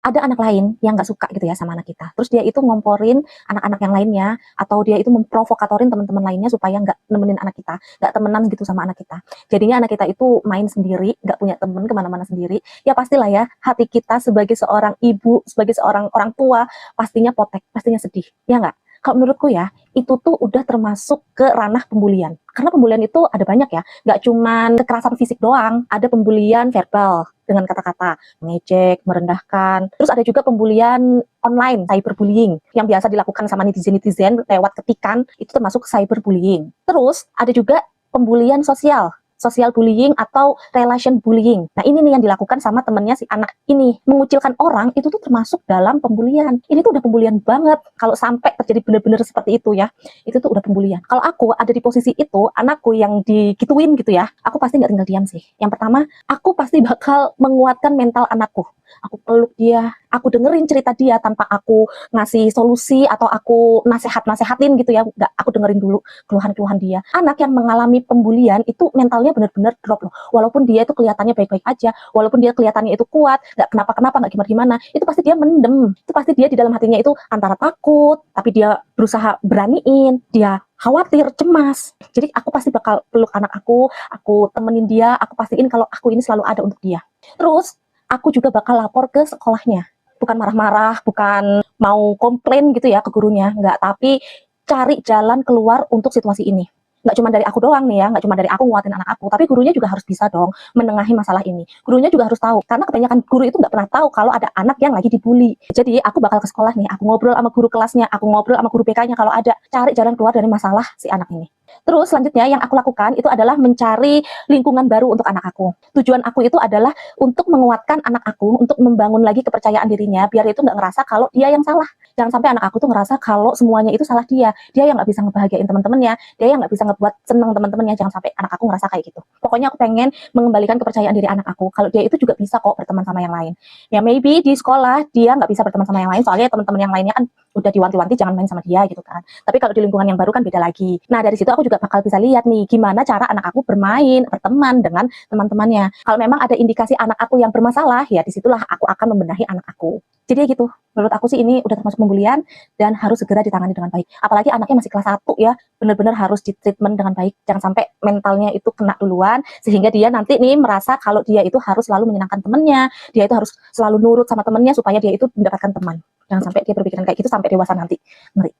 ada anak lain yang nggak suka gitu ya sama anak kita. Terus dia itu ngomporin anak-anak yang lainnya, atau dia itu memprovokatorin teman-teman lainnya supaya nggak nemenin anak kita, nggak temenan gitu sama anak kita. Jadinya anak kita itu main sendiri, nggak punya temen, kemana-mana sendiri. Ya pastilah ya, hati kita sebagai seorang ibu, sebagai seorang orang tua, pastinya potek, pastinya sedih. Ya nggak? Kalau menurutku ya, itu tuh udah termasuk ke ranah pembulian. Karena pembulian itu ada banyak ya, nggak cuman kekerasan fisik doang, ada pembulian verbal dengan kata-kata, mengejek, merendahkan. Terus ada juga pembulian online, cyberbullying, yang biasa dilakukan sama netizen-netizen lewat ketikan, itu termasuk cyberbullying. Terus ada juga pembulian sosial, social bullying atau relation bullying. Nah ini nih yang dilakukan sama temennya si anak ini. Mengucilkan orang itu tuh termasuk dalam pembulian. Ini tuh udah pembulian banget. Kalau sampai terjadi bener-bener seperti itu ya, itu tuh udah pembulian. Kalau aku ada di posisi itu, anakku yang digituin gitu ya, aku pasti nggak tinggal diam sih. Yang pertama, aku pasti bakal menguatkan mental anakku. Aku peluk dia, aku dengerin cerita dia tanpa aku ngasih solusi atau aku nasehatin gitu ya. Nggak, aku dengerin dulu keluhan-keluhan dia. Anak yang mengalami pembulian itu mentalnya benar-benar drop loh. Walaupun dia itu kelihatannya baik-baik aja, walaupun dia kelihatannya itu kuat, nggak kenapa-kenapa, nggak gimana-gimana, itu pasti dia mendem. Itu pasti dia di dalam hatinya itu antara takut, tapi dia berusaha beraniin, dia khawatir, cemas. Jadi aku pasti bakal peluk anak aku temenin dia, aku pastiin kalau aku ini selalu ada untuk dia. Terus aku juga bakal lapor ke sekolahnya. Bukan marah-marah, bukan mau komplain gitu ya ke gurunya, enggak, tapi cari jalan keluar untuk situasi ini. Nggak cuma dari aku doang nih ya, nggak cuma dari aku nguatin anak aku, tapi gurunya juga harus bisa dong menengahi masalah ini. Gurunya juga harus tahu, karena kebanyakan guru itu nggak pernah tahu kalau ada anak yang lagi dibully. Jadi aku bakal ke sekolah nih, aku ngobrol sama guru kelasnya, aku ngobrol sama guru BK-nya kalau ada, cari jalan keluar dari masalah si anak ini. Terus selanjutnya yang aku lakukan itu adalah mencari lingkungan baru untuk anak aku. Tujuan aku itu adalah untuk menguatkan anak aku, untuk membangun lagi kepercayaan dirinya, biar itu nggak ngerasa kalau dia yang salah. Jangan sampai anak aku tuh ngerasa kalau semuanya itu salah dia yang nggak bisa ngebahagiain teman-temannya, dia yang nggak bisa ngebuat seneng teman-temannya. Jangan sampai anak aku ngerasa kayak gitu. Pokoknya aku pengen mengembalikan kepercayaan diri anak aku, kalau dia itu juga bisa kok berteman sama yang lain. Ya maybe di sekolah dia nggak bisa berteman sama yang lain, soalnya teman-teman yang lainnya kan udah diwanti-wanti jangan main sama dia gitu kan. Tapi kalau di lingkungan yang baru kan beda lagi. Nah dari situ aku juga bakal bisa lihat nih gimana cara anak aku bermain, berteman dengan teman-temannya. Kalau memang ada indikasi anak aku yang bermasalah, ya disitulah aku akan membenahi anak aku. Jadi gitu, menurut aku sih ini udah termasuk pembulian dan harus segera ditangani dengan baik. Apalagi anaknya masih kelas 1 ya, benar-benar harus ditreatment dengan baik. Jangan sampai mentalnya itu kena duluan, sehingga dia nanti nih merasa kalau dia itu harus selalu menyenangkan temennya, dia itu harus selalu nurut sama temennya supaya dia itu mendapatkan teman. Jangan sampai dia berpikiran kayak gitu sampai dewasa nanti. Ngeri.